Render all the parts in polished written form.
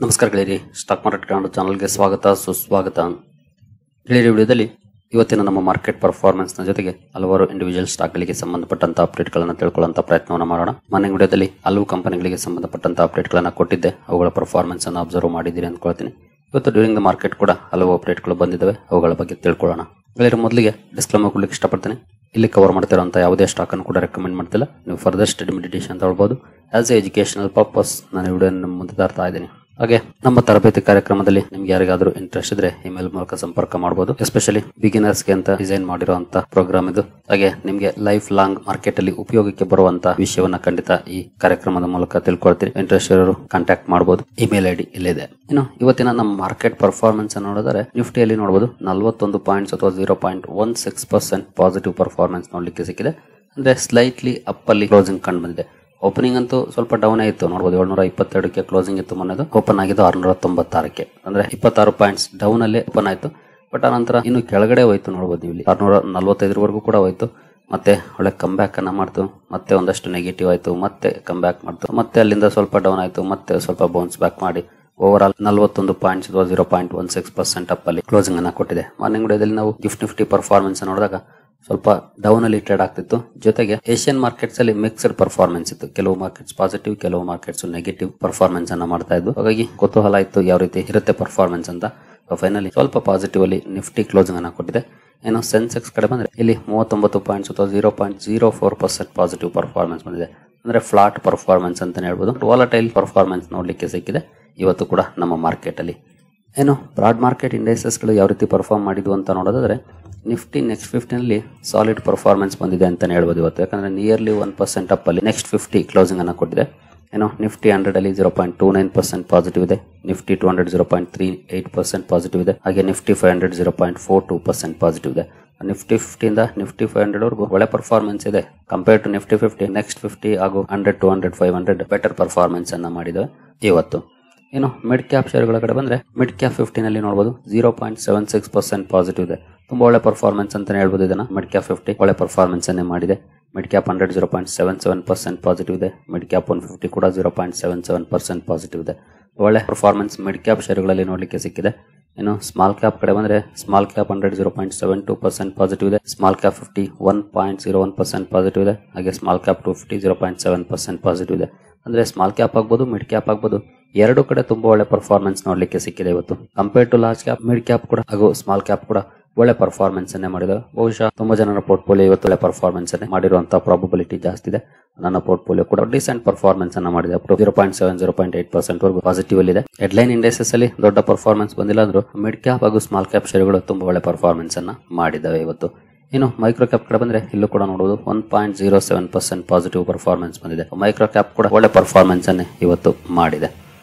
ನಮಸ್ಕಾರ ಗೆಳೆಯರಿ, stock market Kannada ಚಾನಲ್ಗೆ ಸ್ವಾಗತ ಸುಸ್ವಾಗತ. ಗೆಳೆಯರಿ, ವಿಡಿಯೋದಲ್ಲಿ ಇವತ್ತಿನ ನಮ್ಮ ಮಾರ್ಕೆಟ್ ಪರ್ಫಾರ್ಮೆನ್ಸ್ ನ ಜೊತೆಗೆ ಹಲವಾರು ಇಂಡಿವಿಜುವಲ್ ಸ್ಟಾಕ್ ಗಳಿಗೆ ಸಂಬಂಧಪಟ್ಟಂತ ಅಪ್ಡೇಟ್ ಗಳನ್ನು ತಿಳ್ಕೊಳ್ಳುವಂತ ಪ್ರಯತ್ನವನ್ನು ಮಾಡೋಣ. ಮೊನ್ನೆ ವಿಡಿಯೋದಲ್ಲಿ ಹಲವು ಕಂಪನಿಗಳಿಗೆ ಸಂಬಂಧಪಟ್ಟಂತ ಅಪ್ಡೇಟ್ ಗಳನ್ನ ಕೊಟ್ಟಿದ್ದೆ, ಅವುಗಳ ಪರ್ಫಾರ್ಮೆನ್ಸ್ ಅನ್ನು ಅಬ್ಸರ್ವ್ ಮಾಡಿದ್ದೀರಿ ಅಂದ್ಕೊಳ್ತೀನಿ. ಇವತ್ತು ಡ್ಯೂರಿಂಗ್ ದ ಮಾರ್ಕೆಟ್ ಕೂಡ ಹಲವು ಅಪ್ಡೇಟ್ ಗಳು ಬಂದಿದ್ದಾವೆ, ಅವುಗಳ ಬಗ್ಗೆ ತಿಳ್ಕೊಳ್ಳೋಣ. ಗೆಳೆಯರಿ, ಮೊದಲಿಗೆ ಡಿಸ್ಕ್ಲೇಮರ್ ಕೊಡ್ಲಿಕ್ಕೆ ಇಷ್ಟಪಡ್ತೀನಿ. ಇಲ್ಲಿ ಕವರ್ ಮಾಡ್ತಿರೋಂಥ ಯಾವುದೇ ಸ್ಟಾಕ್ ಅನ್ನು ಕೂಡ ರೆಕಮೆಂಡ್ ಮಾಡ್ತಿಲ್ಲ. ನೀವು ಫರ್ದರ್ ಸ್ಟಡಿ ಮೆಡಿಟೇಷನ್ ತಗೊಳ್ಬಹುದು. ಆಸ್ ಎ ಎಜುಕೇಶನಲ್ ಪರ್ಪಸ್ ನಾನು ವಿಡಿಯೋ ನಿಮ್ಮ ಮುಂದೆ ತರ್ತಾ ಇದ್ದೀನಿ. ಹಾಗೆ ನಮ್ಮ ತರಬೇತಿ ಕಾರ್ಯಕ್ರಮದಲ್ಲಿ ನಿಮ್ಗೆ ಯಾರಿಗಾದ್ರೂ ಇಂಟ್ರೆಸ್ಟ್ ಇದ್ರೆ ಇಮೇಲ್ ಮೂಲಕ ಸಂಪರ್ಕ ಮಾಡಬಹುದು. ಎಸ್ಪೆಷಲಿ ಬಿಗಿನರ್ಸ್ ಗೆ ಅಂತ ಡಿಸೈನ್ ಮಾಡಿರುವಂತ ಪ್ರೋಗ್ರಾಮ್ ಇದು. ಹಾಗೆ ನಿಮ್ಗೆ ಲೈಫ್ ಲಾಂಗ್ ಮಾರ್ಕೆಟ್ ಅಲ್ಲಿ ಉಪಯೋಗಕ್ಕೆ ಬರುವಂತ ವಿಷಯವನ್ನ ಖಂಡಿತ ಈ ಕಾರ್ಯಕ್ರಮದ ಮೂಲಕ ತಿಳ್ಕೊಳ್ತೀರಿ. ಇಂಟ್ರೆಸ್ಟ್ ಇರೋರು ಕಾಂಟ್ಯಾಕ್ಟ್ ಮಾಡಬಹುದು. ಇಮೇಲ್ ಐಡಿ ಇಲ್ಲಿದೆ. ಇನ್ನು ಇವತ್ತಿನ ನಮ್ಮ ಮಾರ್ಕೆಟ್ ಪರ್ಫಾರ್ಮೆನ್ಸ್ ನೋಡಿದರೆ ನಿಫ್ಟಿಯಲ್ಲಿ ನೋಡಬಹುದು 41 ಪಾಯಿಂಟ್ಸ್ ಅಥವಾ 0.16% ಪಾಸಿಟಿವ್ ಪರ್ಫಾರ್ಮೆನ್ಸ್ ನೋಡ್ಲಿಕ್ಕೆ ಸಿಕ್ಕಿದೆ. ಅಂದ್ರೆ ಸ್ಲೈಟ್ಲಿ ಅಪ್ ಅಲ್ಲಿ ಕ್ಲೋಸಿಂಗ್ ಕಂಡು ಬಂದಿದೆ. ಓಪನಿಂಗ್ ಅಂತೂ ಸ್ವಲ್ಪ ಡೌನ್ ಆಯಿತು, ನೋಡಬಹುದು 722ಕ್ಕೆ ಕ್ಲೋಸಿಂಗ್ ಇತ್ತು. ಮೊನ್ನೆದು ಓಪನ್ ಆಗಿದ್ದು 696ಕ್ಕೆ, ಅಂದ್ರೆ 26 ಪಾಯಿಂಟ್ಸ್ ಡೌನ್ ಅಲ್ಲಿ ಓಪನ್ ಆಯ್ತು. ಬಟ್ ಆ ನಂತರ ಇನ್ನು ಕೆಳಗಡೆ ಹೋಯ್ತು, ನೋಡಬಹುದು ನೀವು ಇಲ್ಲಿ 645ವರೆಗೂ ಕೂಡ ಹೋಯ್ತು. ಮತ್ತೆ ಒಳ್ಳೆ ಕಮ್ ಬ್ಯಾಕ್ ಅನ್ನ ಮಾಡ್ತು, ಮತ್ತೆ ಒಂದಷ್ಟು ನೆಗೆಟಿವ್ ಆಯ್ತು, ಮತ್ತೆ ಕಮ್ ಬ್ಯಾಕ್ ಮಾಡ್ತು, ಮತ್ತೆ ಅಲ್ಲಿಂದ ಸ್ವಲ್ಪ ಡೌನ್ ಆಯ್ತು, ಮತ್ತೆ ಸ್ವಲ್ಪ ಬೌನ್ಸ್ ಬ್ಯಾಕ್ ಮಾಡಿ ಓವರ್ ಆಲ್ 41 ಪಾಯಿಂಟ್ಸ್ 0.16% ಅಪ್ ಅಲ್ಲಿ ಕ್ಲೋಸಿಂಗ್ ಅನ್ನ ಕೊಟ್ಟಿದೆ. ಮಾರ್ನಿಂಗ್ ವಿಡಿಯೋದಲ್ಲಿ ನಾವು ನಿಫ್ಟಿ ಪರ್ಫಾರ್ಮೆನ್ಸ್ ನೋಡಿದಾಗ ಸ್ವಲ್ಪ ಡೌನ್ ಅಲ್ಲಿ ಟ್ರೇಡ್ ಆಗ್ತಿತ್ತು. ಜೊತೆಗೆ ಏಷ್ಯನ್ ಮಾರ್ಕೆಟ್ಸ್ ಅಲ್ಲಿ ಮಿಕ್ಸ್ಡ್ ಪರ್ಫಾರ್ಮೆನ್ಸ್ ಇತ್ತು. ಕೆಲವು ಮಾರ್ಕೆಟ್ಸ್ ಪಾಸಿಟಿವ್, ಕೆಲವು ಮಾರ್ಕೆಟ್ಸ್ ನೆಗೆಟಿವ್ ಪರ್ಫಾರ್ಮೆನ್ಸ್ ಅನ್ನ ಮಾಡ್ತಾ ಇದ್ದು. ಹಾಗಾಗಿ ಕುತೂಹಲ ಇತ್ತು ಯಾವ ರೀತಿ ಇರುತ್ತೆ ಪರ್ಫಾರ್ಮೆನ್ಸ್ ಅಂತ. ಫೈನಲಿ ಸ್ವಲ್ಪ ಪಾಸಿಟಿವ್ ಅಲ್ಲಿ ನಿಫ್ಟಿ ಕ್ಲೋಸಿಂಗ್ ಅನ್ನ ಕೊಟ್ಟಿದೆ. ಏನೋ ಸೆನ್ಸೆಕ್ಸ್ ಕಡೆ ಬಂದ್ರೆ ಇಲ್ಲಿ 39 ಪಾಯಿಂಟ್ಸ್ ಅಥವಾ 0.04% ಪಾಸಿಟಿವ್ ಪರ್ಫಾರ್ಮೆನ್ಸ್ ಬಂದಿದೆ. ಅಂದ್ರೆ ಫ್ಲಾಟ್ ಪರ್ಫಾರ್ಮೆನ್ಸ್ ಅಂತಾನೆ ಹೇಳ್ಬೋದು. ವಾಲಟೈಲ್ ಪರ್ಫಾರ್ಮೆನ್ಸ್ ನೋಡ್ಲಿಕ್ಕೆ ಸಿಕ್ಕಿದೆ ಇವತ್ತು ಕೂಡ ನಮ್ಮ ಮಾರ್ಕೆಟ್ ಅಲ್ಲಿ. ಏನು ಬ್ರಾಡ್ ಮಾರ್ಕೆಟ್ ಇಂಡೈಸಸ್ ಗಳು ಯಾವ ರೀತಿ ಪರ್ಫಾರ್ಮ್ ಮಾಡಿದ್ವು ಅಂತ ನೋಡೋದಾದ್ರೆ ನಿಫ್ಟಿ ನೆಕ್ಸ್ಟ್ 50 ನಲ್ಲಿ ಸಾಲಿಡ್ ಪರ್ಫಾರ್ಮೆನ್ಸ್ ಬಂದಿದೆ ಅಂತಾನೆ ಹೇಳ್ಬೋದು ಇವತ್ತು. ಯಾಕಂದ್ರೆ ನಿಯರ್ಲಿ 1% ಅಪ್ ಅಲ್ಲಿ ನೆಕ್ಸ್ಟ್ 50 ಕ್ಲೋಸಿಂಗ್ ಅನ್ನ ಕೊಟ್ಟಿದೆ. ಏನೋ ನಿಫ್ಟಿ 100 ಅಲ್ಲಿ 0.29% ಪಾಸಿಟಿವ್ ಇದೆ. ನಿಫ್ಟಿ 200 0.38% ಪಾಸಿಟಿವ್ ಇದೆ. ಹಾಗೆ ನಿಫ್ಟಿ 500 0.42% ಪಾಸಿಟಿವ್ ಇದೆ. ನಿಫ್ಟಿ 50 ಇಂದ ನಿಫ್ಟಿ 500 ವರೆಗೂ ಒಳ್ಳೆ ಪರ್ಫಾರ್ಮೆನ್ಸ್ ಇದೆ ಕಂಪೇರ್ ಟು ನಿಫ್ಟಿ 50. ನೆಕ್ಸ್ಟ್ 50 ಹಾಗೂ 100 200 500 ಬೆಟರ್ ಪರ್ಫಾರ್ಮೆನ್ಸ್ ಅನ್ನ ಮಾಡಿದೆ ಇವತ್ತು. ಏನು ಮಿಡ್ ಕ್ಯಾಪ್ ಶೇರ್ಗಳ ಕಡೆ ಬಂದ್ರೆ ಮಿಡ್ ಕ್ಯಾಪ್ 50 ನಲ್ಲಿ ನೋಡಬಹುದು 0.76% ಪಾಸಿಟಿವ್ ಇದೆ. ತುಂಬಾ ಒಳ್ಳೆ ಪರ್ಫಾರ್ಮೆನ್ಸ್ ಅಂತಾನೆ ಹೇಳ್ಬೋದು ಇದನ್ನ. ಮಿಡ್ ಕ್ಯಾಪ್ 50 ಒಳ್ಳೆ ಪರ್ಫಾರ್ಮೆನ್ಸ್ ಅನ್ನೇ ಮಾಡಿದೆ. ಮಿಡ್ ಕ್ಯಾಪ್ 100 0.77% ಪಾಸಿಟಿವ್ ಇದೆ. ಮಿಡ್ ಕ್ಯಾಪ್ 150 ಕೂಡ 0.77% ಪಾಸಿಟಿವ್ ಇದೆ. ಒಳ್ಳೆ ಪರ್ಫಾರ್ಮೆನ್ಸ್ ಮಿಡ್ ಕ್ಯಾಪ್ ಶೇರ್ಗಳಲ್ಲಿ ನೋಡ್ಲಿಕ್ಕೆ ಸಿಕ್ಕಿದೆ. ಇನ್ನು ಸ್ಮಾಲ್ ಕ್ಯಾಪ್ ಕಡೆ ಬಂದ್ರೆ ಸ್ಮಾಲ್ ಕ್ಯಾಪ್ 100 0.72% ಪಾಸಿಟಿವ್ ಇದೆ. ಸ್ಮಾಲ್ ಕ್ಯಾಪ್ 50 1.01% ಪಾಸಿಟಿವ್ ಇದೆ. ಹಾಗೆ ಸ್ಮಾಲ್ ಕ್ಯಾಪ್ 250 0.7% ಪಾಸಿಟಿವ್ ಇದೆ. ಅಂದ್ರೆ ಸ್ಮಾಲ್ ಕ್ಯಾಪ್ ಆಗ್ಬೋದು, ಮಿಡ್ ಕ್ಯಾಪ್ ಆಗ್ಬೋದು, ಎರಡು ಕಡೆ ತುಂಬಾ ಒಳ್ಳೆ ಪರ್ಫಾರ್ಮೆನ್ಸ್ ನೋಡ್ಲಿಕ್ಕೆ ಸಿಕ್ಕಿದೆ ಇವತ್ತು. Compare to large cap, mid cap ಕೂಡ ಹಾಗೂ ಸ್ಮಾಲ್ ಕ್ಯಾಪ್ ಕೂಡ ಒಳ್ಳೆ ಪರ್ಫಾರ್ಮೆನ್ಸ್ ಅನ್ನೇ ಮಾಡಿದ್ದಾರೆ. ಬಹುಶಃ ತುಂಬಾ ಜನರ ಪೋರ್ಟ್ಫೋಲಿಯೋ ಇವತ್ತು ಒಳ್ಳೆ ಪರ್ಫಾರ್ಮೆನ್ಸ್ ಅನ್ನೇ ಮಾಡಿರುವಂತಹ ಪ್ರಾಬಬಿಲಿಟಿ ಜಾಸ್ತಿ ಇದೆ. ನನ್ನ ಪೋರ್ಟ್ಫೋಲಿಯೋ ಕೂಡ ಡಿಸೆಂಟ್ ಪರ್ಫಾರ್ಮೆನ್ಸ್ ಅನ್ನ ಮಾಡಿದೆ. 0.7 0.8% ವರೆಗೂ ಪಾಸಿಟಿವ್ ಅಲ್ಲಿ ಇದೆ. ಹೆಡ್ಲೈನ್ ಇಂಡೈಸಸ್ ಅಲ್ಲಿ ದೊಡ್ಡ ಪರ್ಫಾರ್ಮೆನ್ಸ್ ಬಂದಿಲ್ಲ ಅಂದ್ರೂ ಮಿಡ್ ಕ್ಯಾಪ್ ಹಾಗೂ ಸ್ಮಾಲ್ ಕ್ಯಾಪ್ ಶೇರ್ಗಳು ತುಂಬಾ ಒಳ್ಳೆ ಪರ್ಫಾರ್ಮೆನ್ಸ್ ಅನ್ನ ಮಾಡಿದ್ದಾವೆ ಇವತ್ತು. ಇನ್ನು ಮೈಕ್ರೋ ಕ್ಯಾಪ್ ಕಡೆ ಬಂದ್ರೆ ಇಲ್ಲೂ ಕೂಡ ನೋಡಬಹುದು 1.07% ಪಾಸಿಟಿವ್ ಪರ್ಫಾರ್ಮೆನ್ಸ್ ಬಂದಿದೆ. ಮೈಕ್ರೋ ಕ್ಯಾಪ್ ಕೂಡ ಒಳ್ಳೆ ಪರ್ಫಾರ್ಮೆನ್ಸ್ ಅನ್ನೇ ಇವತ್ತು ಮಾಡಿದೆ.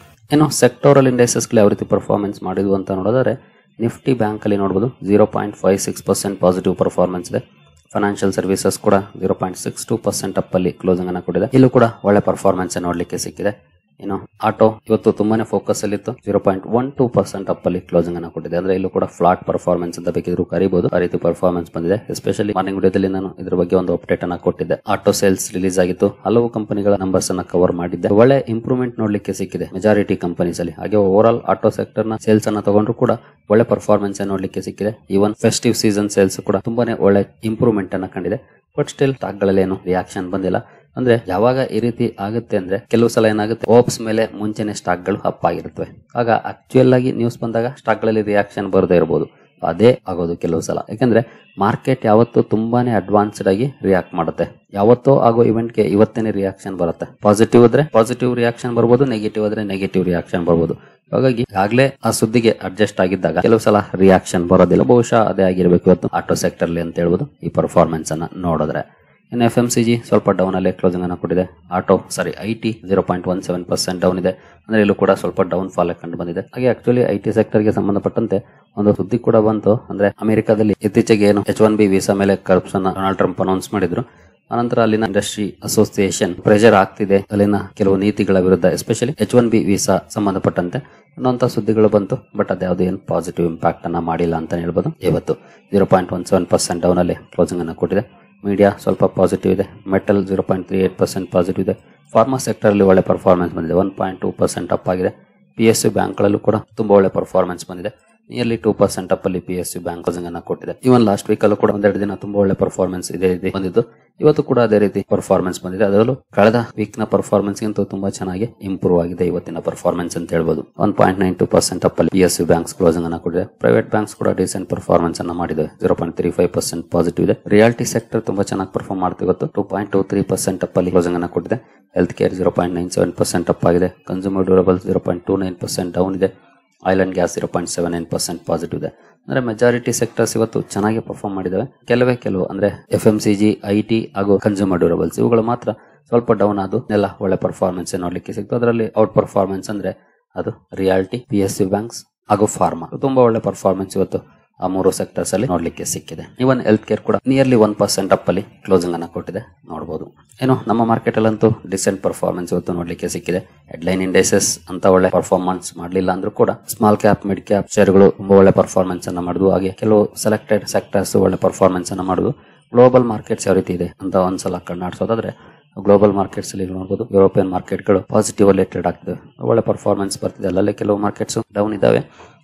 ಇನ್ನು ಸೆಕ್ಟೋರಲ್ ಇಂಡೈಸಸ್ ಗಳು ಯಾವ ರೀತಿ ಪರ್ಫಾರ್ಮೆನ್ಸ್ ಮಾಡಿದ್ವು ಅಂತ ನೋಡಿದ್ರೆ ನಿಫ್ಟಿ ಬ್ಯಾಂಕ್ ಅಲ್ಲಿ ನೋಡಬಹುದು 0.56% ಪಾಸಿಟಿವ್ ಪರ್ಫಾರ್ಮೆನ್ಸ್ ಇದೆ. ಫೈನಾನ್ಷಿಯಲ್ ಸರ್ವಿಸಸ್ ಕೂಡ 0.62% ಅಪ್ ಅಲ್ಲಿ ಕ್ಲೋಸಿಂಗ್ ಅನ್ನ ಕೊಟ್ಟಿದೆ. ಇಲ್ಲೂ ಕೂಡ ಒಳ್ಳೆ ಪರ್ಫಾರ್ಮೆನ್ಸ್ ನೋಡ್ಲಿಕ್ಕೆ ಸಿಕ್ಕಿದೆ. ಇನ್ನು ಆಟೋ ಇವತ್ತು ತುಂಬಾನೇ ಫೋಕಸ್ ಅಲ್ಲಿ ಇತ್ತು. 0.12% ಅಪ್ ಅಲ್ಲಿ ಕ್ಲೋಸಿಂಗ್ ಅನ್ನ ಕೊಟ್ಟಿದೆ. ಅಂದ್ರೆ ಇಲ್ಲೂ ಕೂಡ ಫ್ಲಾಟ್ ಪರ್ಫಾರ್ಮೆನ್ಸ್ ಅಂತ ಬೇಕಿದ್ರು ಕರಿಬಹುದು. ಆ ರೀತಿ ಪರ್ಫಾರ್ಮೆನ್ಸ್ ಬಂದಿದೆ. ಎಸ್ಪೆಷಲಿ ಮಾರ್ನಿಂಗ್ ವಿಡಿಯೋದಲ್ಲಿ ನಾನು ಇದ್ರ ಬಗ್ಗೆ ಒಂದು ಅಪ್ಡೇಟ್ ಅನ್ನ ಕೊಟ್ಟಿದ್ದೆ. ಆಟೋ ಸೇಲ್ಸ್ ರಿಲೀಸ್ ಆಗಿತ್ತು. ಹಲವು ಕಂಪನಿಗಳ ನಂಬರ್ಸ್ ಅನ್ನ ಕವರ್ ಮಾಡಿದ್ದೆ. ಒಳ್ಳೆ ಇಂಪ್ರೂವ್ಮೆಂಟ್ ನೋಡ್ಲಿಕ್ಕೆ ಸಿಕ್ಕಿದೆ ಮೆಜಾರಿಟಿ ಕಂಪನೀಸ್ ಅಲ್ಲಿ. ಹಾಗೆ ಓವರ್ ಆಲ್ ಆಟೋ ಸೆಕ್ಟರ್ ನ ಸೇಲ್ಸ್ ಅನ್ನ ತಗೊಂಡ್ರು ಕೂಡ ಒಳ್ಳೆ ಪರ್ಫಾರ್ಮೆನ್ಸ್ ನೋಡ್ಲಿಕ್ಕೆ ಸಿಕ್ಕಿದೆ. ಈವನ್ ಫೆಸ್ಟಿವ್ ಸೀಸನ್ ಸೇಲ್ಸ್ ಕೂಡ ತುಂಬಾನೇ ಒಳ್ಳೆ ಇಂಪ್ರೂವ್ಮೆಂಟ್ ಅನ್ನ ಕಂಡಿದೆ. ಬಟ್ ಸ್ಟಿಲ್ ಸ್ಟಾಕ್ ಗಳಲ್ಲಿ ಏನು ರಿಯಾಕ್ಷನ್ ಬಂದಿಲ್ಲ. ಅಂದ್ರೆ ಯಾವಾಗ ಈ ರೀತಿ ಆಗುತ್ತೆ ಅಂದ್ರೆ ಕೆಲವು ಸಲ ಏನಾಗುತ್ತೆ, ಓಪ್ಸ್ ಮೇಲೆ ಮುಂಚೆನೆ ಸ್ಟಾಕ್ ಗಳು ಅಪ್ ಆಗಿರುತ್ತವೆ. ಆಗ ಆಕ್ಚುಯಲ್ ಆಗಿ ನ್ಯೂಸ್ ಬಂದಾಗ ಸ್ಟಾಕ್ ಗಳಲ್ಲಿ ರಿಯಾಕ್ಷನ್ ಬರದೇ ಇರಬಹುದು. ಅದೇ ಆಗೋದು ಕೆಲವು ಸಲ. ಯಾಕಂದ್ರೆ ಮಾರ್ಕೆಟ್ ಯಾವತ್ತೂ ತುಂಬಾನೇ ಅಡ್ವಾನ್ಸ್ಡ್ ಆಗಿ ರಿಯಾಕ್ಟ್ ಮಾಡುತ್ತೆ. ಯಾವತ್ತೋ ಆಗೋ ಇವೆಂಟ್ ಗೆ ಇವತ್ತೇನೆ ರಿಯಾಕ್ಷನ್ ಬರುತ್ತೆ. ಪಾಸಿಟಿವ್ ಆದ್ರೆ ಪಾಸಿಟಿವ್ ರಿಯಾಕ್ಷನ್ ಬರ್ಬೋದು, ನೆಗೆಟಿವ್ ಆದ್ರೆ ನೆಗೆಟಿವ್ ರಿಯಾಕ್ಷನ್ ಬರ್ಬೋದು. ಹಾಗಾಗಿ ಆಗ್ಲೇ ಆ ಸುದ್ದಿಗೆ ಅಡ್ಜಸ್ಟ್ ಆಗಿದ್ದಾಗ ಕೆಲವು ಸಲ ರಿಯಾಕ್ಷನ್ ಬರೋದಿಲ್ಲ. ಬಹುಶಃ ಅದೇ ಆಗಿರ್ಬೇಕು ಇವತ್ತು ಆಟೋ ಸೆಕ್ಟರ್ ಅಲ್ಲಿ ಅಂತ ಹೇಳ್ಬೋದು ಈ ಪರ್ಫಾರ್ಮೆನ್ಸ್ ಅನ್ನ ನೋಡಿದ್ರೆ. ಇನ್ನು FMCG ಸ್ವಲ್ಪ ಡೌನ್ ಅಲ್ಲೇ ಕ್ಲೋಸಿಂಗ್ ಅನ್ನ ಕೊಟ್ಟಿದೆ. IT 0.17% ಡೌನ್ ಇದೆ. ಅಂದ್ರೆ ಇಲ್ಲೂ ಕೂಡ ಸ್ವಲ್ಪ ಡೌನ್ ಫಾಲ್ ಕಂಡು ಬಂದಿದೆ. ಹಾಗೆ ಆಕ್ಚುಲಿ IT ಸೆಕ್ಟರ್ ಗೆ ಸಂಬಂಧಪಟ್ಟಂತೆ ಒಂದು ಸುದ್ದಿ ಕೂಡ ಬಂತು. ಅಂದ್ರೆ ಅಮೆರಿಕದಲ್ಲಿ ಇತ್ತೀಚೆಗೆ ಏನು H1B ವೀಸಾ ಮೇಲೆ ಕರಪ್ಷನ್ ಡೊನಾಲ್ಡ್ ಟ್ರಂಪ್ ಅನೌನ್ಸ್ ಮಾಡಿದ್ರು. ಅನಂತರ ಅಲ್ಲಿನ ಇಂಡಸ್ಟ್ರಿ ಅಸೋಸಿಯೇಷನ್ ಪ್ರೆಷರ್ ಆಗ್ತಿದೆ ಅಲ್ಲಿನ ಕೆಲವು ನೀತಿಗಳ ವಿರುದ್ಧ, ಎಸ್ಪೆಷಲಿ H1B ವೀಸಾ ಸಂಬಂಧಪಟ್ಟಂತೆ ಅನ್ನುವಂತ ಸುದ್ದಿಗಳು ಬಂತು. ಬಟ್ ಅದ್ಯಾವುದು ಏನು ಪಾಸಿಟಿವ್ ಇಂಪ್ಯಾಕ್ಟ್ ಅನ್ನ ಮಾಡಿಲ್ಲ ಅಂತ ಹೇಳ್ಬೋದು. ಇವತ್ತು 0.17% ಡೌನ್ ಅಲ್ಲಿ ಕ್ಲೋಸಿಂಗ್ ಅನ್ನ ಕೊಟ್ಟಿದೆ. ಮೀಡಿಯಾ ಸ್ವಲ್ಪ ಪಾಸಿಟಿವ್ ಇದೆ. ಮೆಟಲ್ 0.38% ಪಾಸಿಟಿವ್ ಇದೆ. ಫಾರ್ಮಾ ಸೆಕ್ಟರ್ ಅಲ್ಲಿ ಒಳ್ಳೆ ಪರ್ಫಾರ್ಮೆನ್ಸ್ ಬಂದಿದೆ. 1.2% ಅಪ್ ಆಗಿದೆ. PSU ಬ್ಯಾಂಕ್ ಗಳಲ್ಲೂ ಕೂಡ ತುಂಬಾ ಒಳ್ಳೆ ಪರ್ಫಾರ್ಮೆನ್ಸ್ ಬಂದಿದೆ. ನಿಯರ್ಲಿ 2% ಅಪ್ ಅಲ್ಲಿ PSU ಬ್ಯಾಂಕ್ ಕ್ಲೋಸಿಂಗ್ ಅನ್ನ ಕೊಟ್ಟಿದೆ. ಇವನ್ ಲಾಸ್ಟ್ ವೀಕ್ ಅಲ್ಲೂ ಕೂಡ ಒಂದೆರಡು ದಿನ ತುಂಬಾ ಒಳ್ಳೆ ಪರ್ಫಾರ್ಮೆನ್ಸ್ ಇದೇ ರೀತಿ ಬಂದಿದ್ದು. ಇವತ್ತು ಕೂಡ ಅದೇ ರೀತಿ ಪರ್ಫಾರ್ಮೆನ್ಸ್ ಬಂದಿದೆ. ಅದರಲ್ಲೂ ಕಳೆದ ವೀಕ್ ನ ಪರ್ಫಾರ್ಮೆನ್ಸ್ ಗಿಂತ ತುಂಬಾ ಚೆನ್ನಾಗಿ ಇಂಪ್ರೂವ್ ಆಗಿದೆ ಇವತ್ತಿನ ಪರ್ಫಾರ್ಮೆನ್ಸ್ ಅಂತ ಹೇಳ್ಬೋದು. 1.92% ಅಪ್ ಅಲ್ಲಿ PSU ಬ್ಯಾಂಕ್ಸ್ ಕ್ಲೋಸಿಂಗ್ ಅನ್ನ ಕೊಟ್ಟಿದೆ. ಪ್ರೈವೇಟ್ ಬ್ಯಾಂಕ್ಸ್ ಕೂಡ ಡಿಸೆಂಟ್ ಪರ್ಫಾರ್ಮೆನ್ಸ್ ಅನ್ನ ಮಾಡಿದೆ. 0.35% ಪಾಸಿಟಿವ್ ಇದೆ. ರಿಯಾಲಿಟಿ ಸೆಕ್ಟರ್ ತುಂಬಾ ಚೆನ್ನಾಗಿ ಪರ್ಫಾರ್ಮ್ ಮಾಡ್ತಾ ಇವತ್ತು 2.23% ಅಪ್ ಅಲ್ಲಿ ಕ್ಲೋಸಿಂಗ್ ಅನ್ನ ಕೊಟ್ಟಿದೆ. ಹೆಲ್ತ್ ಕೇರ್ 0.97% ಅಪ್ ಆಗಿದೆ. ಕನ್ಸ್ಯೂಮರ್ ಡ್ಯೂರಬಲ್ಸ್ 0.29% ಡೌನ್ ಇದೆ. ಆಯಿಲ್ ಅಂಡ್ ಗ್ಯಾಸ್ 0.79% ಪಾಸಿಟಿವ್ ಇದೆ. ಅಂದ್ರೆ ಮೆಜಾರಿಟಿ ಸೆಕ್ಟರ್ಸ್ ಇವತ್ತು ಚೆನ್ನಾಗಿ ಪರ್ಫಾರ್ಮ್ ಮಾಡಿದಾವೆ. ಕೆಲವು ಅಂದ್ರೆ FMCG, IT ಹಾಗೂ ಕನ್ಸ್ಯೂಮರ್ ಡ್ಯೂರಬಲ್ಸ್ ಇವುಗಳು ಮಾತ್ರ ಸ್ವಲ್ಪ ಡೌನ್ ಆದು ಎಲ್ಲ ಒಳ್ಳೆ ಪರ್ಫಾರ್ಮೆನ್ಸ್ ನೋಡ್ಲಿಕ್ಕೆ ಸಿಕ್ತು. ಅದರಲ್ಲಿ ಔಟ್ ಪರ್ಫಾರ್ಮೆನ್ಸ್ ಅಂದ್ರೆ ಅದು ರಿಯಾಲಿಟಿ, PSU ಬ್ಯಾಂಕ್ಸ್ ಹಾಗೂ ಫಾರ್ಮಾ ತುಂಬಾ ಒಳ್ಳೆ ಪರ್ಫಾರ್ಮೆನ್ಸ್ ಇವತ್ತು ಆ ಮೂರು ಸೆಕ್ಟರ್ಸ್ ಅಲ್ಲಿ ನೋಡ್ಲಿಕ್ಕೆ ಸಿಕ್ಕಿದೆ. ಇವನ್ ಹೆಲ್ತ್ ಕೇರ್ ಕೂಡ ನಿಯರ್ಲಿ 1% ಅಪ್ ಅಲ್ಲಿ ಕ್ಲೋಸಿಂಗ್ ಅನ್ನ ಕೊಟ್ಟಿದೆ ನೋಡಬಹುದು. ಏನು ನಮ್ಮ ಮಾರ್ಕೆಟ್ ಅಲ್ಲಂತೂ ಡಿಸೆಂಟ್ ಪರ್ಫಾರ್ಮೆನ್ಸ್ ಇವತ್ತು ನೋಡ್ಲಿಕ್ಕೆ ಸಿಕ್ಕಿದೆ. ಹೆಡ್ಲೈನ್ ಇಂಡೈಸಸ್ ಅಂತ ಒಳ್ಳೆ ಪರ್ಫಾರ್ಮೆನ್ಸ್ ಮಾಡಲಿಲ್ಲ ಅಂದ್ರೂ ಕೂಡ ಸ್ಮಾಲ್ ಕ್ಯಾಪ್, ಮಿಡ್ ಕ್ಯಾಪ್ ಶೇರ್ಗಳು ತುಂಬಾ ಒಳ್ಳೆ ಪರ್ಫಾರ್ಮೆನ್ಸ್ ಅನ್ನ ಮಾಡುದು. ಹಾಗೆ ಕೆಲವು ಸೆಲೆಕ್ಟೆಡ್ ಸೆಕ್ಟರ್ಸ್ ಒಳ್ಳೆ ಪರ್ಫಾರ್ಮೆನ್ಸ್ ಅನ್ನ ಮಾಡುದು. ಗ್ಲೋಬಲ್ ಮಾರ್ಕೆಟ್ಸ್ ಯಾವ ರೀತಿ ಇದೆ ಅಂತ ಒಂದ್ಸಲ ಕಣ್ಣಾಡಿಸೋದಾದ್ರೆ ಗ್ಲೋಬಲ್ ಮಾರ್ಕೆಟ್ಸ್ ಅಲ್ಲಿ ನೋಡಬಹುದು. ಯುರೋಪಿಯನ್ ಮಾರ್ಕೆಟ್ ಗಳು ಪಾಸಿಟಿವ್ ಅಲ್ಲಿ ಟ್ರೇಡ್ ಆಗ್ತದೆ, ಒಳ್ಳೆ ಪರ್ಫಾರ್ಮೆನ್ಸ್ ಬರ್ತಿದೆ. ಅಲ್ಲಲ್ಲಿ ಕೆಲವು ಮಾರ್ಕೆಟ್ಸ್ ಡೌನ್ ಇದಾವೆ,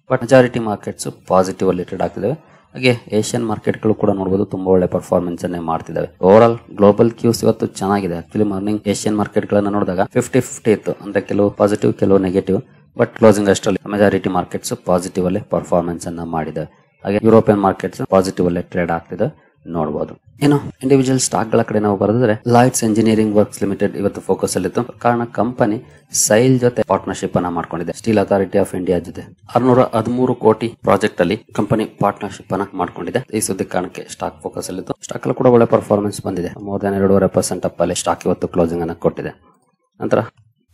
ಬಟ್ ಮೆಜಾರಿಟಿ ಮಾರ್ಕೆಟ್ಸ್ ಪಾಸಿಟಿವ್ ಅಲ್ಲಿ ಟ್ರೇಡ್ ಆಗ್ತಿದಾವೆ. ಹಾಗೆ ಏಷ್ಯನ್ ಮಾರ್ಕೆಟ್ ಗಳು ಕೂಡ ನೋಡಬಹುದು ತುಂಬಾ ಒಳ್ಳೆ ಪರ್ಫಾರ್ಮೆನ್ಸ್ ಅನ್ನೇ ಮಾಡ್ತಿದ್ದಾವೆ. ಓವರ್ ಆಲ್ ಗ್ಲೋಬಲ್ ಕ್ಯೂಸ್ ಇವತ್ತು ಚೆನ್ನಾಗಿದೆ. ಆಕ್ಚುಲಿ ಮಾರ್ನಿಂಗ್ ಏಷ್ಯನ್ ಮಾರ್ಕೆಟ್ ಗಳನ್ನ ನೋಡಿದಾಗ 50-50 ಇತ್ತು, ಅಂದ್ರೆ ಕೆಲವು ಪಾಸಿಟಿವ್ ಕೆಲವು ನೆಗೆಟಿವ್. ಬಟ್ ಕ್ಲೋಸಿಂಗ್ ಅಷ್ಟರಲ್ಲಿ ಮೆಜಾರಿಟಿ ಮಾರ್ಕೆಟ್ಸ್ ಪಾಸಿಟಿವ್ ಅಲ್ಲಿ ಪರ್ಫಾರ್ಮೆನ್ಸ್ ಅನ್ನ ಮಾಡಿದೆ. ಹಾಗೆ ಯುರೋಪಿಯನ್ ಮಾರ್ಕೆಟ್ಸ್ ಪಾಸಿಟಿವ್ ಅಲ್ಲಿ ಟ್ರೇಡ್ ಆಗ್ತಿದೆ ನೋಡಬಹುದು. ಏನು ಇಂಡಿವಿಜುವಲ್ ಸ್ಟಾಕ್ ಗಳ ಕಡೆ ನಾವು ಬರೆದ್ರೆ ಲಾಯ್ಡ್ಸ್ ಎಂಜಿನಿಯರಿಂಗ್ ವರ್ಕ್ಸ್ ಲಿಮಿಟೆಡ್ ಇವತ್ತು ಫೋಕಸ್ ಅಲ್ಲಿತ್ತು. ಕಾರಣ ಕಂಪನಿ ಸೈಲ್ ಜೊತೆ ಪಾರ್ಟ್ನರ್ಶಿಪ್ ಅನ್ನ ಮಾಡ್ಕೊಂಡಿದೆ. ಸ್ಟೀಲ್ ಅಥಾರಿಟಿ ಆಫ್ ಇಂಡಿಯಾ ಜೊತೆ 613 ಕೋಟಿ ಪ್ರಾಜೆಕ್ಟ್ ಅಲ್ಲಿ ಕಂಪನಿ ಪಾರ್ಟ್ನರ್ಶಿಪ್ ಅನ್ನ ಮಾಡ್ಕೊಂಡಿದೆ. ಈ ಸುದ್ದಿ ಕಾರಣಕ್ಕೆ ಸ್ಟಾಕ್ ಫೋಕಸ್ ಅಲ್ಲಿತ್ತು. ಸ್ಟಾಕ್ ಅಲ್ಲಿ ಕೂಡ ಒಳ್ಳೆ ಪರ್ಫಾರ್ಮೆನ್ಸ್ ಬಂದಿದೆ. ಮೋರ್ ದನ್ 2.5% ಅಪ್ ಅಲ್ಲಿ ಸ್ಟಾಕ್ ಇವತ್ತು ಕ್ಲೋಸಿಂಗ್ ಅನ್ನ ಕೊಟ್ಟಿದೆ. ನಂತರ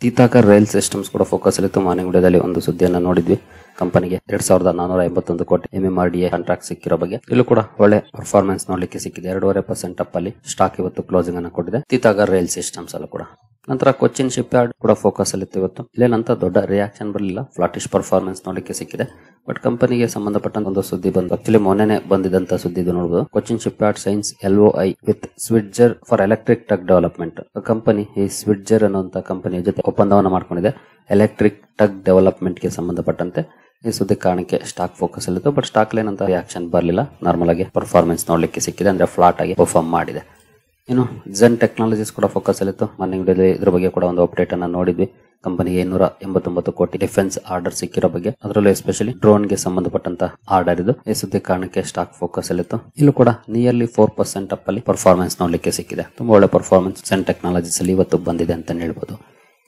ತೀತಾಕರ್ ರೈಲ್ ಸಿಸ್ಟಮ್ಸ್ ಕೂಡ ಫೋಕಸ್ ಅಲ್ಲಿತ್ತು. ಮಾರ್ನಿಂಗ್ ವಿಡಿಯೋದಲ್ಲಿ ಒಂದು ಸುದ್ದಿಯನ್ನ ನೋಡಿದ್ವಿ. ಕಂಪನಿಗೆ 2451 ಕೋಟಿ MMRDA ಕಾಂಟ್ರಾಕ್ಟ್ ಸಿಕ್ಕಿರೋ ಬಗ್ಗೆ ಇಲ್ಲೂ ಕೂಡ ಒಳ್ಳೆ ಪರ್ಫಾರ್ಮೆನ್ಸ್ ನೋಡ್ಲಿಕ್ಕೆ ಸಿಕ್ಕಿದೆ. 2.5% ಅಪ್ ಅಲ್ಲಿ ಸ್ಟಾಕ್ ಇವತ್ತು ಕ್ಲೋಸಿಂಗ್ ಅನ್ನ ಕೊಟ್ಟಿದೆ ತೀತಾಕರ್ ರೈಲ್ ಸಿಸ್ಟಮ್ಸ್ ಅಲ್ಲೂ ಕೂಡ. ನಂತರ ಕೊಚ್ಚಿನ್ ಶಿಪ್ ಯಾರ್ಡ್ ಕೂಡ ಫೋಕಸ್ ಅಲ್ಲಿತ್ತು ಇವತ್ತು. ಇಲ್ಲೇನಂತ ದೊಡ್ಡ ರಿಯಾಕ್ಷನ್ ಬರಲಿಲ್ಲ, ಫ್ಲಾಟಿಶ್ ಪರ್ಫಾರ್ಮೆನ್ಸ್ ನೋಡ್ಲಿಕ್ಕೆ ಸಿಕ್ಕಿದೆ. ಬಟ್ ಕಂಪನಿಗೆ ಸಂಬಂಧಪಟ್ಟ ಒಂದು ಸುದ್ದಿ ಬಂದು ಆಕ್ಚುಲಿ ಮೊನ್ನೆ ಬಂದಿದ್ದಂತ ಸುದ್ದಿ ಇದು ನೋಡಬಹುದು. Cochin shipyard signs LOI with Svitzer for electric tug development. Company ಈ ಸ್ವಿಟ್ಜರ್ ಅನ್ನುವಂತ ಕಂಪನಿಯ ಜೊತೆ ಒಪ್ಪಂದವನ್ನು ಮಾಡ್ಕೊಂಡಿದೆ ಎಲೆಕ್ಟ್ರಿಕ್ ಟಗ್ ಡೆವಲಪ್ಮೆಂಟ್ ಗೆ ಸಂಬಂಧಪಟ್ಟಂತೆ. ಈ ಸುದ್ದಿ ಕಾರಣಕ್ಕೆ ಸ್ಟಾಕ್ ಫೋಕಸ್ ಅಲ್ಲಿತ್ತು. ಬಟ್ ಸ್ಟಾಕ್ ಏನಂತ ರಿಯಾಕ್ಷನ್ ಬರಲಿಲ್ಲ, ನಾರ್ಮಲ್ ಆಗಿ ಪರ್ಫಾರ್ಮೆನ್ಸ್ ನೋಡ್ಲಿಕ್ಕೆ ಸಿಕ್ಕಿದೆ, ಅಂದ್ರೆ ಫ್ಲಾಟ್ ಆಗಿ ಪರ್ಫಾರ್ಮ್ ಮಾಡಿದೆ. ಇನ್ನು ಝೆನ್ ಟೆಕ್ನಾಲಜೀಸ್ ಕೂಡ ಫೋಕಸ್ ಅಲ್ಲಿತ್ತು. ಮಾರ್ನಿಂಗ್ ವಿಡಿಯೋದಲ್ಲಿ ಇದ್ರ ಬಗ್ಗೆ ಕೂಡ ಒಂದು ಅಪ್ಡೇಟ್ ಅನ್ನ ನೋಡಿದ್ವಿ. ಕಂಪನಿಗೆ 289 ಕೋಟಿ ಡಿಫೆನ್ಸ್ ಆರ್ಡರ್ ಸಿಕ್ಕಿರೋ ಬಗ್ಗೆ, ಅದರಲ್ಲೂ ಎಸ್ಪೆಷಲಿ ಡ್ರೋನ್ ಗೆ ಸಂಬಂಧಪಟ್ಟಂತ ಆರ್ಡರ್ ಇದು. ಈ ಸುದ್ದಿ ಕಾರಣಕ್ಕೆ ಸ್ಟಾಕ್ ಫೋಕಸ್ ಅಲ್ಲಿತ್ತು. ಇಲ್ಲೂ ಕೂಡ ನಿಯರ್ಲಿ 4% ಅಪ್ ಅಲ್ಲಿ ಪರ್ಫಾರ್ಮೆನ್ಸ್ ನೋಡ್ಲಿಕ್ಕೆ ಸಿಕ್ಕಿದೆ. ತುಂಬಾ ಒಳ್ಳೆ ಪರ್ಫಾರ್ಮೆನ್ಸ್ ಝೆನ್ ಟೆಕ್ನಾಲಜೀಸ್ ಅಲ್ಲಿ ಇವತ್ತು ಬಂದಿದೆ ಅಂತ ಹೇಳ್ಬೋದು.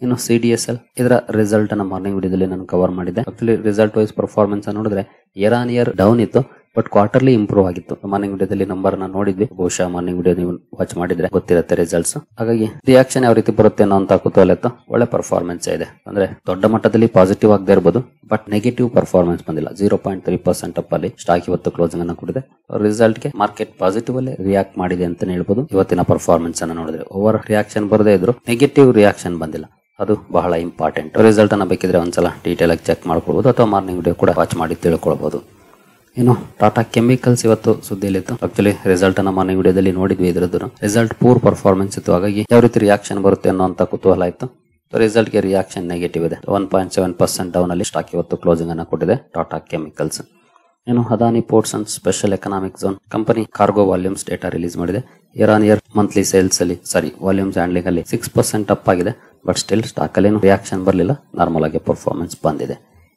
ಇನ್ನು CDSL ಇದರ ರಿಸಲ್ಟ್ ಅನ್ನ ಮಾರ್ನಿಂಗ್ ವಿಡಿಯೋದಲ್ಲಿ ನಾನು ಕವರ್ ಮಾಡಿದ್ದೆ. ಆಕ್ಚುಲಿ ರಿಸಲ್ಟ್ ವೈಸ್ ಪರ್ಫಾರ್ಮೆನ್ಸ್ ನೋಡಿದ್ರೆ ಇಯರ್ ಆನ್ ಇಯರ್ ಡೌನ್ ಇತ್ತು, ಬಟ್ ಕ್ವಾರ್ಟರ್ಲಿ ಇಂಪ್ರೂವ್ ಆಗಿತ್ತು. ಮಾರ್ನಿಂಗ್ ವಿಡಿಯೋದಲ್ಲಿ ನಂಬರ್ ನ ನೋಡಿದ್ವಿ. ಬಹುಶಃ ಮಾರ್ನಿಂಗ್ ವಿಡಿಯೋ ನೀವು ವಾಚ್ ಮಾಡಿದ್ರೆ ಗೊತ್ತಿರುತ್ತೆ ರಿಸಲ್ಟ್ಸ್. ಹಾಗಾಗಿ ರಿಯಾಕ್ಷನ್ ಯಾವ ರೀತಿ ಬರುತ್ತೆ ಅನ್ನೋ ಅಂತ ಕುತೂಹಲ ಇತ್ತು. ಒಳ್ಳೆ ಪರ್ಫಾರ್ಮೆನ್ಸ್ ಇದೆ, ಅಂದ್ರೆ ದೊಡ್ಡ ಮಟ್ಟದಲ್ಲಿ ಪಾಸಿಟಿವ್ ಆಗದೆ ಇರಬಹುದು, ಬಟ್ ನೆಗೆಟಿವ್ ಪರ್ಫಾರ್ಮೆನ್ಸ್ ಬಂದಿಲ್ಲ. 0.3% ಅಪ್ ಅಲ್ಲಿ ಸ್ಟಾಕ್ ಇವತ್ತು ಕ್ಲೋಸಿಂಗ್ ಅನ್ನ ಕೊಟ್ಟಿದೆ. ರಿಸಲ್ಟ್ ಗೆ ಮಾರ್ಕೆಟ್ ಪಾಸಿಟಿವ್ ಅಲ್ಲಿ ರಿಯಾಕ್ಟ್ ಮಾಡಿದೆ ಅಂತ ಹೇಳ್ಬೋದು. ಇವತ್ತಿನ ಪರ್ಫಾರ್ಮೆನ್ಸ್ ಅನ್ನ ನೋಡಿದ್ರೆ ಓವರ್ ರಿಯಾಕ್ಷನ್ ಬರದೇ ಇದ್ರು ನೆಗೆಟಿವ್ ರಿಯಾಕ್ಷನ್ ಬಂದಿಲ್ಲ, ಅದು ಬಹಳ ಇಂಪಾರ್ಟೆಂಟ್. ರಿಸಲ್ಟ್ ಅನ್ನ ಬೇಕಿದ್ರೆ ಒಂದ್ಸಲ ಡೀಟೇಲ್ ಆಗಿ ಚೆಕ್ ಮಾಡ್ಕೊಳ್ಬಹುದು, ಅಥವಾ ಮಾರ್ನಿಂಗ್ ವಿಡಿಯೋ ಕೂಡ ವಾಚ್ ಮಾಡಿ ತಿಳ್ಕೊಳ್ಬಹುದು. ಇನ್ನು ಟಾಟಾ ಕೆಮಿಕಲ್ಸ್ ಇವತ್ತು ಸುದ್ದಿಯಲ್ಲಿತ್ತು. ಆಕ್ಚುಲಿ ರಿಸಲ್ಟ್ ಅನ್ನ ಮಾರ್ನಿಂಗ್ ವಿಡಿಯೋದಲ್ಲಿ ನೋಡಿದ್ವಿ. ಇದ್ರದ್ದು ರಿಸಲ್ಟ್ ಪೂರ್ ಪರ್ಫಾರ್ಮೆನ್ಸ್ ಇತ್ತು, ಹಾಗಾಗಿ ಯಾವ ರೀತಿ ರಿಯಾಕ್ಷನ್ ಬರುತ್ತೆ ಅನ್ನೋಂತ ಕುತೂಹಲ ಇತ್ತು. ರಿಸಲ್ಟ್ ಗೆ ರಿಯಾಕ್ಷನ್ ನೆಗೆಟಿವ್ ಇದೆ. 1.7% ಡೌನ್ ಅಲ್ಲಿ ಸ್ಟಾಕ್ ಇವತ್ತು ಕ್ಲೋಸಿಂಗ್ ಅನ್ನ ಕೊಟ್ಟಿದೆ ಟಾಟಾ ಕೆಮಿಕಲ್ಸ್. ಇನ್ನು Adani ports and special economic zone company cargo volumes data release ಮಾಡಿದೆ. Year on year monthly sales ಅಲ್ಲಿ ವಾಲ್ಯೂಮ್ಸ್ ಹ್ಯಾಂಡ್ಲಿಂಗ್ ಅಲ್ಲಿ 6% ಅಪ್ ಆಗಿದೆ. ಬಟ್ ಸ್ಟಿಲ್ ಸ್ಟಾಕ್ ಅಲ್ಲಿ ರಿಯಾಕ್ಷನ್ ಬರಲಿಲ್ಲ, ನಾರ್ಮಲ್ ಆಗಿ ಪರ್ಫಾರ್ಮೆನ್ಸ್ ಬಂದಿದೆ.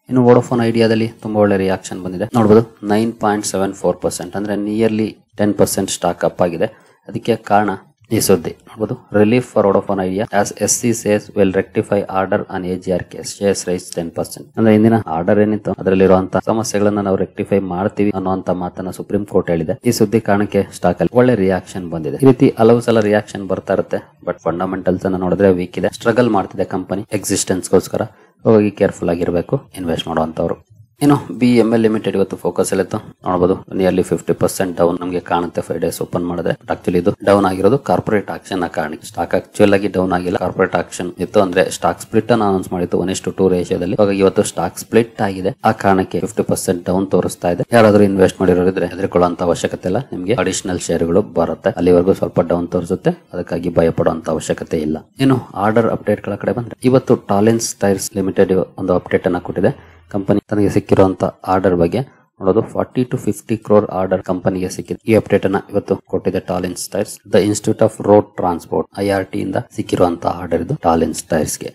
ಇನ್ನು ವೋಡಾಫೋನ್ ಐಡಿಯಾದಲ್ಲಿ ತುಂಬಾ ಒಳ್ಳೆ ರಿಯಾಕ್ಷನ್ ಬಂದಿದೆ ನೋಡಬಹುದು. 9.74% ಅಂದ್ರೆ ನಿಯರ್ಲಿ 10% ಸ್ಟಾಕ್ ಅಪ್ ಆಗಿದೆ. ಅದಕ್ಕೆ ಕಾರಣ ಈ ಸುದ್ದಿ ನೋಡಬಹುದು. Relief for Vodafone Idea as SC says will rectify order on AGR case, shares rise 10%. ಅಂದ್ರೆ ಇಂದಿನ ಆರ್ಡರ್ ಏನಿತ್ತು ಅದರಲ್ಲಿರುವಂತಹ ಸಮಸ್ಯೆಗಳನ್ನ ನಾವು ರೆಕ್ಟಿಫೈ ಮಾಡ್ತೀವಿ ಅನ್ನುವಂತ ಮಾತನ್ನ ಸುಪ್ರೀಂ ಕೋರ್ಟ್ ಹೇಳಿದೆ. ಈ ಸುದ್ದಿ ಕಾರಣಕ್ಕೆ ಸ್ಟಾಕ್ ಅಲ್ಲಿ ಒಳ್ಳೆ ರಿಯಾಕ್ಷನ್ ಬಂದಿದೆ. ಈ ರೀತಿ ಹಲವು ಸಲ ರಿಯಾಕ್ಷನ್ ಬರ್ತಾ ಇರುತ್ತೆ, ಬಟ್ ಫಂಡಮೆಂಟಲ್ಸ್ ಅನ್ನ ನೋಡಿದ್ರೆ ವೀಕ್ ಇದೆ. ಸ್ಟ್ರಗಲ್ ಮಾಡ್ತಿದೆ ಕಂಪನಿ ಎಕ್ಸಿಸ್ಟೆನ್ಸ್ ಗೋಸ್ಕರ. ಹೋಗಿ ಕೇರ್ಫುಲ್ ಆಗಿರ್ಬೇಕು ಇನ್ವೆಸ್ಟ್ ಮಾಡುವಂತವ್ರು. ಇನ್ನು BML ಲಿಮಿಟೆಡ್ ಇವತ್ತು ಫೋಕಸ್ ಅಲ್ಲಿತ್ತು ನೋಡಬಹುದು ನಿಯರ್ಲಿ 50% ಡೌನ್ ನಮಗೆ ಕಾಣುತ್ತೆ 5 ಡೇಸ್ ಓಪನ್ ಮಾಡಿದ್ರೆ. ಆಕ್ಚುಲಿ ಇದು ಡೌನ್ ಆಗಿರೋದು ಕಾರ್ಪೊರೇಟ್ ಆಕ್ಷನ್ ನ ಕಾರಣ. ಸ್ಟಾಕ್ ಆಕ್ಚುಯಲ್ ಆಗಿ ಡೌನ್ ಆಗಿಲ್ಲ, ಕಾರ್ಪೊರೇಟ್ ಆಕ್ಷನ್ ಇತ್ತು. ಅಂದ್ರೆ ಸ್ಟಾಕ್ ಸ್ಪ್ಲಿಟ್ ಅನ್ನು ಅನೌನ್ಸ್ ಮಾಡಿತ್ತು 1:2 ರೇಷಿಯೋದಲ್ಲಿ. ಹಾಗಾಗಿ ಇವತ್ತು ಸ್ಟಾಕ್ ಸ್ಪ್ಲಿಟ್ ಆಗಿದೆ, ಆ ಕಾರಣಕ್ಕೆ 50% ಡೌನ್ ತೋರಿಸ್ತಾ ಇದೆ. ಯಾರಾದ್ರೂ ಇನ್ವೆಸ್ಟ್ ಮಾಡಿರೋರಿದ್ರೆ ಹೆದರಿಕೊಳ್ಳುವಂತ ಅವಶ್ಯಕತೆ ಇಲ್ಲ, ನಿಮಗೆ ಅಡಿಷನಲ್ ಶೇರ್ಗಳು ಬರುತ್ತೆ. ಅಲ್ಲಿವರೆಗೂ ಸ್ವಲ್ಪ ಡೌನ್ ತೋರಿಸುತ್ತೆ, ಅದಕ್ಕಾಗಿ ಭಯ ಪಡುವಂತ ಅವಶ್ಯಕತೆ ಇಲ್ಲ. ಇನ್ನು ಆರ್ಡರ್ ಅಪ್ಡೇಟ್ ಗಳ ಕಡೆ ಬಂದ್ರೆ ಇವತ್ತು ಟಾಲೆನ್ಸ್ ಟೈರ್ಸ್ ಲಿಮಿಟೆಡ್ ಒಂದು ಅಪ್ಡೇಟ್ ಅನ್ನ ಕೊಟ್ಟಿದೆ. ಕಂಪನಿ ತನಗೆ ಸಿಕ್ಕಿರುವಂತ ಆರ್ಡರ್ ಬಗ್ಗೆ ನೋಡೋದು 40 to 50 crore ಆರ್ಡರ್ ಕಂಪನಿಗೆ ಸಿಕ್ಕಿದೆ. ಈ ಅಪ್ಡೇಟ್ ಅನ್ನ ಇವತ್ತು ಕೊಟ್ಟಿದೆ Tolins tyres. The institute of road transport IRT ಇಂದ ಸಿಕ್ಕಿರುವಂತಹ ಆರ್ಡರ್ ಇದು ಟಾಲೆನ್ಸ್ ಟೈರ್ಸ್ ಗೆ.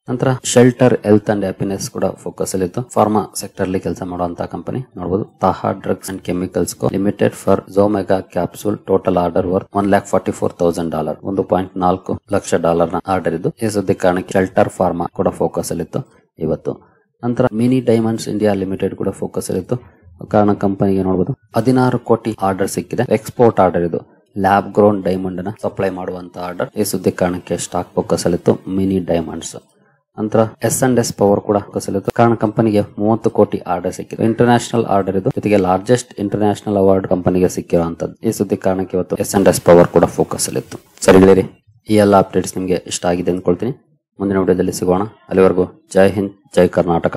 ನಂತರ ಶೆಲ್ಟರ್ ಹೆಲ್ತ್ ಅಂಡ್ ಹ್ಯಾಪಿನೆಸ್ ಕೂಡ ಫೋಕಸ್ ಅಲ್ಲಿ ಇತ್ತು. ಫಾರ್ಮಾ ಸೆಕ್ಟರ್ ಅಲ್ಲಿ ಕೆಲಸ ಮಾಡುವಂತಹ ಕಂಪನಿ ನೋಡಬಹುದು. ತಾಹಾ drugs and chemicals limited for ಝೋಮೆಗಾ capsule total order worth $1,44,000 $1.4 lakh ನ ಆರ್ಡರ್ ಇದು. ಈ ಸುದ್ದಿ ಕಾರಣಕ್ಕೆ ಶೆಲ್ಟರ್ ಫಾರ್ಮಾ ಕೂಡ ಫೋಕಸ್ ಅಲ್ಲಿ ಇತ್ತು ಇವತ್ತು. ನಂತರ ಮಿನಿ ಡೈಮಂಡ್ಸ್ ಇಂಡಿಯಾ ಲಿಮಿಟೆಡ್ ಕೂಡ ಫೋಕಸ್ ಅಲ್ಲಿತ್ತು. ಕಾರಣ ಕಂಪನಿಗೆ ನೋಡಬಹುದು 16 ಕೋಟಿ ಆರ್ಡರ್ ಸಿಕ್ಕಿದೆ. ಎಕ್ಸ್ಪೋರ್ಟ್ ಆರ್ಡರ್ ಇದು, ಲ್ಯಾಬ್ ಗ್ರೌಂಡ್ ಡೈಮಂಡ್ ನ ಸಪ್ಲೈ ಮಾಡುವಂತ ಆರ್ಡರ್. ಈ ಸುದ್ದಿ ಕಾರಣಕ್ಕೆ ಸ್ಟಾಕ್ ಫೋಕಸ್ ಅಲ್ಲಿತ್ತು ಮಿನಿ ಡೈಮಂಡ್ಸ್. ನಂತರ S&S ಪವರ್ ಕೂಡ ಫೋಕಸ್ ಅಲ್ಲಿತ್ತು. ಕಾರಣ ಕಂಪನಿಗೆ 30 ಕೋಟಿ ಆರ್ಡರ್ ಸಿಕ್ಕಿದೆ. ಇಂಟರ್ನ್ಯಾಷನಲ್ ಆರ್ಡರ್ ಇದು, ಜೊತೆಗೆ ಲಾರ್ಜೆಸ್ಟ್ ಇಂಟರ್ನ್ಯಾಷನಲ್ ಅವಾರ್ಡ್ ಕಂಪನಿಗೆ ಸಿಕ್ಕಿರುವಂತದ್ದು. ಈ ಸುದ್ದಿ ಕಾರಣಕ್ಕೆ ಇವತ್ತು S&S ಪವರ್ ಕೂಡ ಫೋಕಸ್ ಅಲ್ಲಿತ್ತು. ಸರಿಗಳಿರಿ, ಈ ಎಲ್ಲ ಅಪ್ಡೇಟ್ಸ್ ನಿಮಗೆ ಇಷ್ಟ ಆಗಿದೆ ಅಂದ್ಕೊಳ್ತೀನಿ. ಮುಂದಿನ ವಿಡಿಯೋದಲ್ಲಿ ಸಿಗೋಣ. ಅಲ್ಲಿವರೆಗೂ ಜೈ ಹಿಂದ್, ಜೈ ಕರ್ನಾಟಕ.